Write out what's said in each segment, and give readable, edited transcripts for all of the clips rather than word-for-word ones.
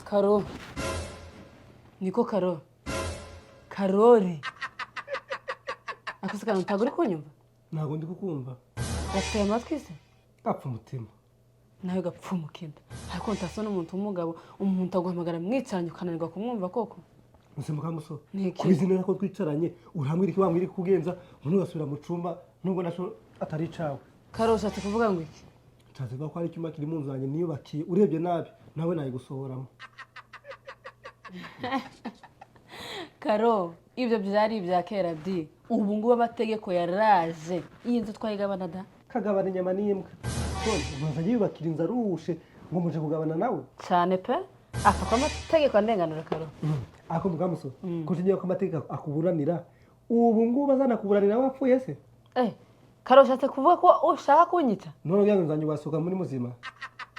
Karo. Niko Karo. Karori. Akusikana ntaguri kunyumva? Ntago ndi kukumva. Wateye amatwi se? Apfa umutima. Nawe gapfumukenda. Ariko ntasona umuntu umugabo, umuntu aguhamagara mwicanye ukananirwa kumwumva koko. Musemuka muso. Niki? Kubizinera ko twicaranye, urambwira iki wambwira kugenza, umuntu gasubira mu cumba nubwo naco atari cawe. Karo ushatse kuvuga ngo iki? Taziva ko ari cyuma kiri mu nzu yanjye niyo bakiye urebye nabi nawe nayi gusohoramo. Karo, ibyo byari ibya kera di. Ubu ngubu amategeko yaraje. Iyi nzu twayigabana da? Kagabana inyama n'imbwa. None umaze yubakira inzu arushe ngo muje kugabana nawe. Cyane pe. Afa ko amategeko andenganura Karo. Ako mugamuso. Ko tugiye ko amategeko akuburanira. Ubu ngubu azana kuburanira wapfuye se? Karo ushatse kuvuga ko ushaka kunyita? None byanyu nzanye wasoka muri muzima.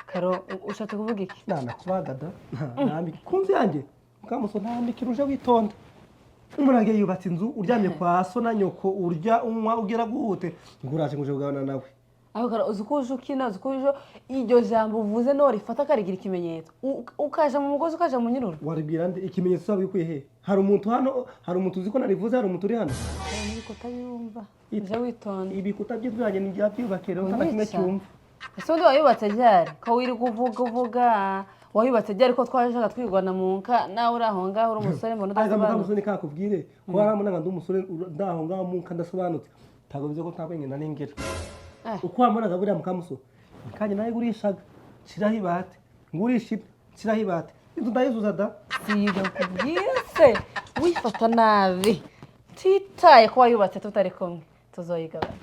Karo ushatse kuvuga iki? Nana kubagada. Nambi kunzi yanjye. Mugamuso ntambi kiruje witonda. Umurage yubatse inzu uryamye kwa so na nyoko urya unywa ugera guhute nguraje nguje kugabana nawe. Aho Karo uzukuje ukina uzukuje iryo jambo uvuze no rifata karigira ikimenyetso. Ukaje mu mugozi ukaje mu nyiruru. Waribwira nde ikimenyetso sabikuye he? Hari umuntu hano, hari umuntu uziko narivuze, hari umuntu uri hano. Niko tabiyumva. Ije witonda. Ibikuta by'inzanye ni byubakere utana kimwe cyumva. Ese undi wayubatse ryari? Ko wiri kuvuga wayubatse ryari ko twashaka twigwana mu nka nawe uraho ngaho uri umusore mbona ndasobanutse. Mumusore kakubwire ko waramuna ngo ndi umusore ndaho ngaho mu nka ndasobanutse. Tago bize ko tabenge na ningera. Uko wamunaga buriya mukamuso. Kanye nawe gurishaga. Shiraho ibate. Ngurisha shiraho ibate. Inzu ndayizuza da. Siga kubwise. Wifata nabi. Titaye ko wayubatse tutari kumwe. Tuzoyigabana.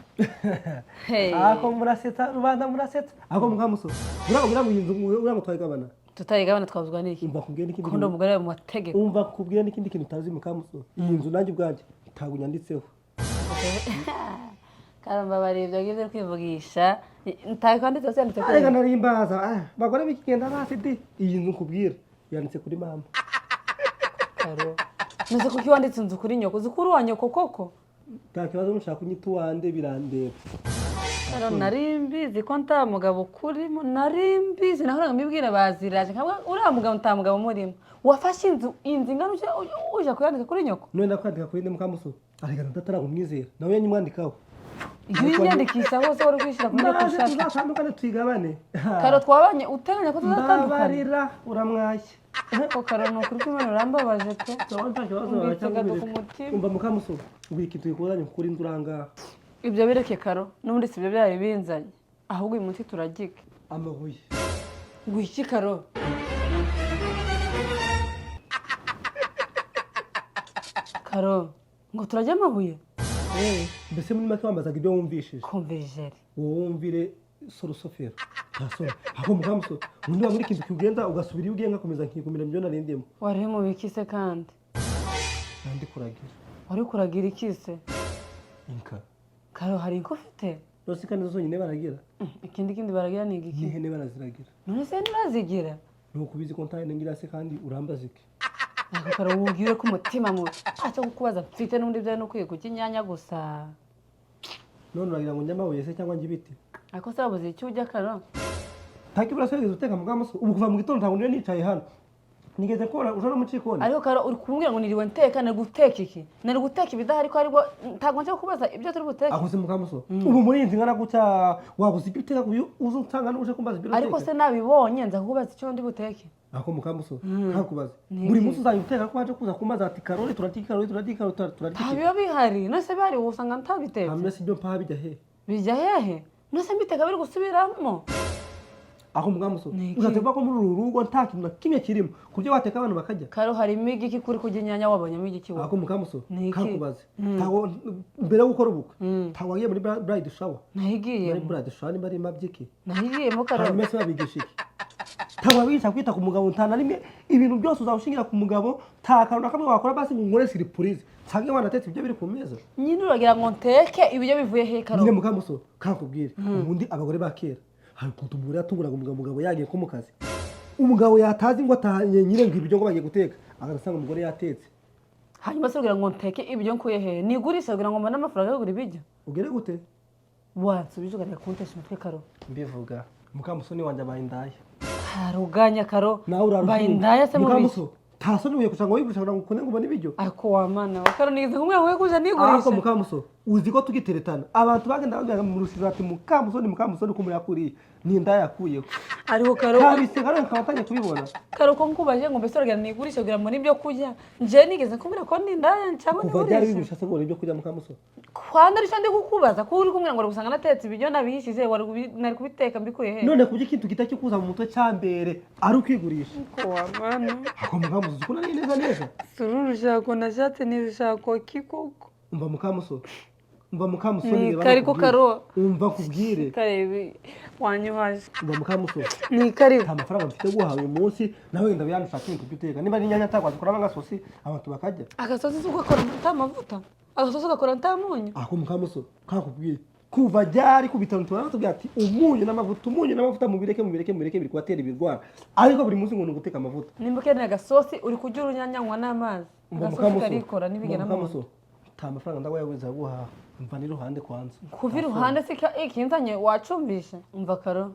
Ako muraseta rubanda muraseta. Ako mukamuso. Uragira ngo inzu uramu twayigabana. Tutayigabana twazwa niki? Umva kubwiye n'ikindi. Kundo umugore mu mategeko. Umva kubwiye n'ikindi kintu utazi mukamuso. Iyi nzu nanjye ubwanjye itagunyanditseho. Karamba baribyo gize kwivugisha. Ntaye kandi cyose yanditse kuri. Arega narimbaza. Bagore bikigenda basi di. Iyi nzu kubwira yanditse kuri mama. Karo. Nese kuki wanditse inzu kuri nyoko? Zukuru wa nyoko koko? Takibazo mushaka kunyita wande birandeba. Karo narimbizi ko nta mugabo kurimo narimbizi nahora ngambibwira baziraje nkabwa uriya mugabo nta mugabo murimo. Wafashe inzu ingana uje kuyandika kuri nyoko? None ndakwandika kuri mukamuso. Arega ndatara kumwizera. Nawe yanyimwandikaho. Iyo nyandikisha hose wari kwishira kuri nyoko ushaka. Tuzatandukane twigabane. Karo twabanye uteganya ko tuzatandukana. Mbabarira uramwashye. Ko Karo no kuri kumwe urambabaje pe. Umva mukamuso. Ubiki ikintu gikozanye kuri nduranga. Ibyo bireke Karo n'ubundi sibyo byari binzanye. Ahubwo uyu munsi turagike. Amabuye. Ngwiki Karo. Karo, ngo turajya amabuye? Mbese muri make wambazaga ibyo wumvishije. Konverijeri. Wumvire sorosofero. Tasoro. Aho mukamuso. Undi wa muri kintu kugenda ugasubira ugiye ngakomeza nkikumira ibyo narindimo. Wari mu bikise kandi. Nandi kuragira. Wari kuragira ikise? Inka. Karo hari inko ufite? Rose kandi zonyine baragira. Ikindi baragira ni igiki? Ihene baraziragira. None se nirazigira? Nukubizi ko ntari ngira se kandi urambazike. Ako Karo wubwire ko umutima mu acha kukubaza mfite n'undi bya no kwiye kukinyanya gusa. None uragira ngo nyamabuye se cyangwa njibiti? Ako sabuze icyo ujya Karo. Takibura se uteka mugamuso. Ubu kuva mu gitondo ntabwo nicaye hano. Nigeze kora ujana mu cikoni. Ariko Karo uri kumbwira ngo niriwe nteka na guteka iki? Nari guteka ibidahari ko ariko ntago nje kubaza ibyo turi guteka. Ako se mukamuso. Ubu muri inzi ngana guca waguze ibyo uteka kuyo uzutanga n'uje kumbaza ibyo. Ariko se nabibonye nza kubaza icyo ndi buteke. Ako mukamuso. Ntakubaza. Buri munsi uzanye uteka ko aje kuza kumaza ati Karoli turatika. Ntabyo bihari. Nose bari usanga ntabiteka. Hamwe si byo pa bijya he. Bijya hehe? Nose mbiteka biri gusubiramo. Ako mugamuso. Uzategwa ko muri rurugo nta kintu kimwe kirimo. Kubyo wateka abantu bakajya. Karo hari imigiki kuri kuginyanya wabonye imigiki wo. Ako mugamuso. Kakubaze. Tawo mbere yo gukora ubukwe. Tawo wagiye muri bride shower. Nahigiye. Muri bride shower ni bari mabyiki. Nahigiye mo Karo. Hari mese babigisha iki. Tawo wabigisha kwita ku mugabo ntana rimwe ibintu byose uzawushingira ku mugabo takaruna kamwe wakora basi ngore surprise. Sange wanatetse ibyo biri ku meza. Nyine uragira ngo nteke ibyo bivuye he Karo. Nyine mugamuso kakubwire. Ubundi abagore bakera hari kutumura tubura umugabo yagiye ko mu kazi. Umugabo yatazi ngo atanye nyire ngo ibyo ngo bagiye guteka. Agasanga umugore yatetse. Hanyuma se ugira ngo nteke ibyo nkuye he. Nigurisha ugira ngo mbana amafaranga yo kugura ibijyo. Ugere gute? Wansubije ugagira kuntesha umutwe Karo. Mbivuga. mukamusoni wanje abaye indaya Ruganya karo nawe bayindaya se mukamuso tasoni uye kushanga wigurisha ngo ukone ngo bone ibiryo ako wamana wakaro nize kumwe we kuja nigurisha ako mukamuso uzi ko tugiteretana abantu bagenda bagenda mu rusizo ati mukamusoni ko muri yakuriye ni indaya yakuyeho ariho karo kabise karo nkabatanye kubibona karo ko nkubaje ngo mbese uragenda nigurisha kugira ngo nibyo kujya nje nigeze kumbira ko ni indaya cyangwa kuva byari bigurisha se ngo ibyo kujya mukamuso kwanda risho ndi kukubaza ko uri kumwe ngo gusanga natetse ibiryo nabihishije nari kubiteka mbikuye he none kubye ikintu kitaki mu mutwe cyambere ari ukwigurisha ko wamana ako mukamuso uko nari neza sururushako nashatse nishako kikoko umva mukamuso ni kariko karo umva kubwire karebi wanyuhaje umva mukamuso ni kariko amafaranga mfite guhawe uyu munsi nawe wenda byanashaka ibintu by'uteka niba ari inyanya tagwa dukora n'agasosi abantu bakajya agasosi suko akora amavuta agasosi gakora ntamunyu ako mukamuso kakubwire kuva ryari ku bitaro tubatubwira ati umunyu n'amavuta mubireke biri kubatera ibirwara ariko buri munsi ngo guteka amavuta nimba ukeneye agasosi uri kurya urunyanyanywa n'amazi agasosi karikora nibigena mu ta amafaranga ndawe yaweza guhaha umva ni ruhande kwanza kuva iruhande se ikinzanye wacumbisha umva karo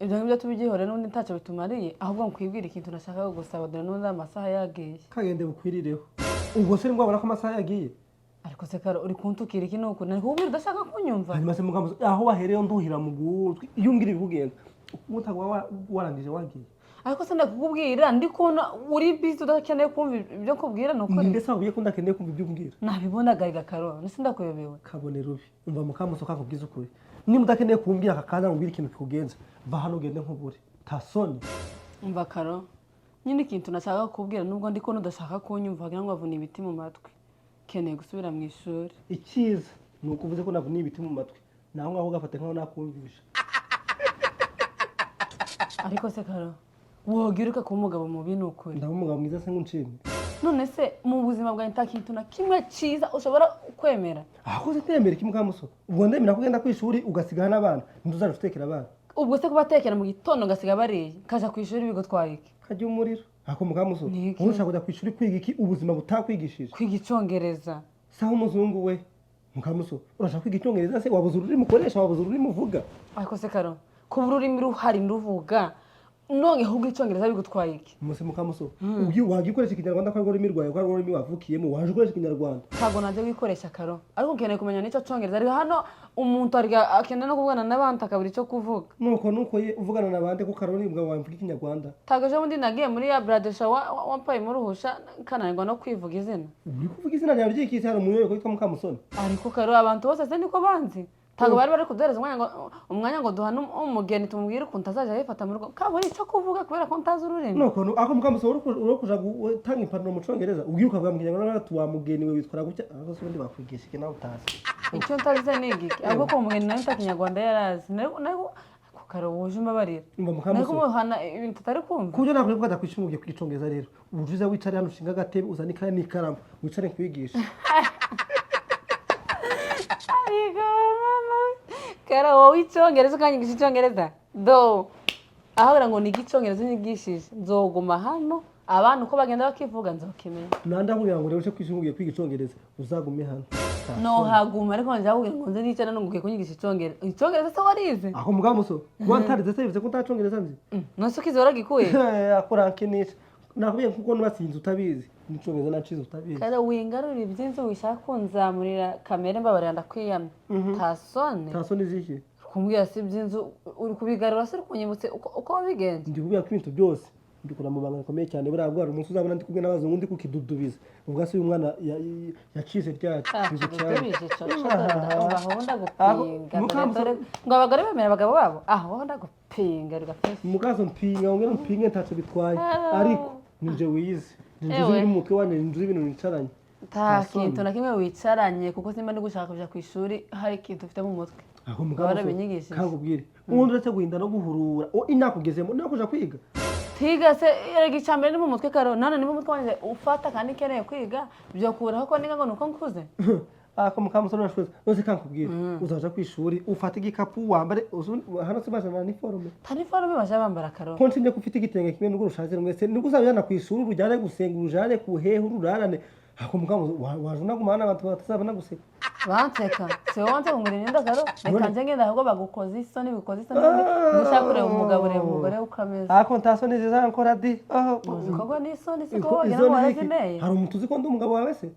ibyo ngibyo tubigihore n'undi ntacyo bitumariye ahubwo nkwibwira ikintu nashaka gusaba dore n'undi amasaha yagiye kagende bukwirireho ubwo se ngwabona ko amasaha yagiye ariko se karo uri kuntukira iki nuko nari kubwira udashaka kunyumva hanyuma se mukamuso aho wahereyo nduhira mu gutwi iyo ngira ibikugenda umutagwa warangije wagiye ariko se ndakubwira ndi kubona uri busy udakeneye kumva ibyo kubwira nuko ndetse ahuye ko ndakeneye kumva ibyo umbwira nabibona gahiga karo nisi ndakuyobewe kabone rubi umva mukamuso kakubwiza ukuri niba udakeneye kumbwira aka kanya ngo ikintu kikugenza va hano ugende nk'ubure tasoni umva karo nyine ikintu nashaka kukubwira nubwo ndi kubona udashaka kunyumva wagira ngo wavuna ibiti mu matwi keneye gusubira mu ishuri icyiza ni uko uvuze ko navuniye ibiti mu matwi naho ngaho ugafata nkaho nakumvisha ariko se karo wogiruka kuba umugabo mubi ni ukuri ndaba umugabo mwiza se nk'unshimye none se mu buzima bwawe nta kintu na kimwe cyiza ushobora kwemera aho se temera iki mukamuso ubwo ndemera ko ugenda ku ishuri ugasigaho n'abana ntuzaje utekera abana ubwo se kubatekera mu gitondo ngasiga bariye kaja ku ishuri bigutwaye iki kajya umuriro ako mukamuso wowe ushaka kujya ku ishuri kwiga iki ubuzima butakwigishije kwiga icyongereza saho umuzungu we mukamuso urashaka kwiga icyongereza se wabuze ururimi ukoresha wabuze ururimi uvuga ariko se karo kuba ururimi ruhari nduvuga none ahubwo icyongereza bigutwaye iki muse mukamuso ubyo wagikoresha ikinyarwanda ko ari ururimi rwawe ko ari ururimi wavukiyemo waje ukoresha ikinyarwanda ntabwo naje wikoresha karo ariko ukeneye kumenya n'icyo cyongereza ari hano umuntu akeneye no kuvugana n'abandi akabura icyo kuvuga nuko uvugana n'abandi ko karori mbwa wawe mvuga ikinyarwanda ntabwo ejo bundi nagiye muri ya buradesha wampaye mu ruhusha kananirwa no kwivuga izina uri kuvuga izina ryawe ry'ikisi hano mu nyubako yitwa mukamusoni ariko karo abantu bose se niko banzi ntabwo bari kuduhereza umwanya ngo duhane umugeni tumubwire ukuntu azajya yifata mu rugo kabona icyo kuvuga kubera ko ntazi ururimi nuko ako mukamusoni uri kuja gutanga impanuro mu cyongereza ubwiye ukavuga mu kinyarwanda tuwa mugeni we witwara gutya ariko se ubundi bakwigisha iki nawe utazi icyo ntazi se ni igiki ahubwo ko umugeni nawe nta kinyarwanda yarazi nawe karo wuje umbabarira nawe kumuhana ibintu tutari kumva kubyo ntabwo uri ku ishuri ugiye kwiga icyongereza rero ubujuze wicare hano ushinga agatebe uzane ikaye n'ikaramu wicare nkwigisha kara wowe icyongereza ukanyigisha icyongereza do aho ngo niga icyongereza unyigishije nzoguma hano abantu uko bagenda bakivuga nzokimenya nanda nkubwira ngo rero uje kwishuri ugiye kwiga icyongereza uzagume hano no haguma ariko njya kugira ngo nze nicana no ngugiye kunyigisha icyongereza se warize ako mukamuso kuba ntarize se bivuze ko utacyongereza nzi nose ukize waragikuye akorankenisha nakubwiye kuko nubasinze utabizi n'icyongereza nacize utabizi kara wingarurira iby'inzu wishaka kunzamurira kamere mbabarira ndakwiyamye tasoni ziki kumbwira si iby'inzu uri kubigarura se kunyibutse uko wabigenza ndi kubwira ko ibintu byose mbikora mu banga rikomeye cyane buriya bwari umunsi uzabona ndi kumwe n'abazungu ndi kukidudubiza ubwo se uyu mwana yacize ryacu ngo abagore bemera abagabo babo aho ndagupinga rigapesa mukazo mpinga ngene mpinge ntacyo bitwaye ariko ninje wize ninje uri mu mutwe wanjye ninje ibintu nicaranye nta kintu na kimwe wicaranye kuko simba ndi gushaka kuja ku ishuri hari ikintu ufite mu mutwe aho mugabo kangubwire ubundi uretse guhinda no guhurura inakugezemo niyo kuja kwiga tiga se erega icyambere ni mu mutwe karo none ni mu mutwe wanjye ufata kandi keneye kwiga byokuraho ko niga ngo nuko nkuze ako mukamusoni urashweza nose kankubwira uzaja ku ishuri ufata igikapu wambare hano se bajana niforume nta niforume baje bambara karo ko nshinje ko ufite igitenge kimwe n'ubwo rushaje mwese nibwo uzabijana ku ishuri urujyane gusenga urujyane ku hehe ururarane ako mukamuso waje unagumana abantu batazabona guseka banseka si wowe wanse kungura imyenda karo reka nje ngenda ahubwo bagukoze isoni bikoze isoni ushaka kureba umugabo ureba umugore ukameza ako ntasoni zizankora di koko ni isoni siko wagira ngo warazineye hari umuntu uzi ko ndi umugabo wawe se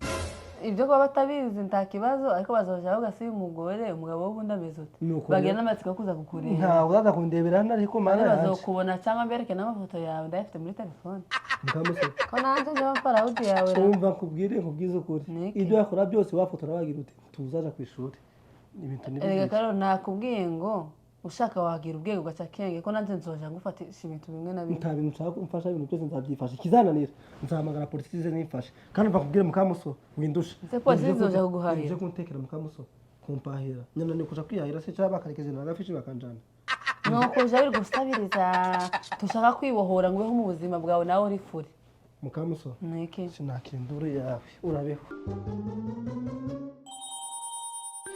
ibyo kuba batabizi nta kibazo ariko bazoshaka ugasiba umugore umugabo w'ubundi ameze ute bagira n'amatsiko yo kuza kukureba ntawe uzaza kundebera hano ariko mana yanjye bazokubona cyangwa mbereke n'amafoto yawe ndayafite muri telefone mukamuso ko nanjye njyewe parawudi yawe umva nkubwize ukuri ibyo yakora byose wafotora wagira uti tuzaja ku ishuri ibintu ni erega karo nakubwiye ngo ushaka wagira ubwenge ugaca kenge ko nanjye nzoja ngufatisha ibintu bimwe na bimwe nta bintu nshaka kumfasha ibintu byose nzabyifasha ikizananira nzahamagara polisi ize nimfashe kandi mva kubwire mukamuso windushe ese polisi izoja kuguhahira ije kuntekera mukamuso kumpahira nyana ni kuja kwihahira se cyaba bakarekeze na gafishi bakanjana nuko uje biri gusabiriza tushaka kwibohora ngo ubeho mu buzima bwawe nawe uri furi mukamuso niki sinakindure yawe urabeho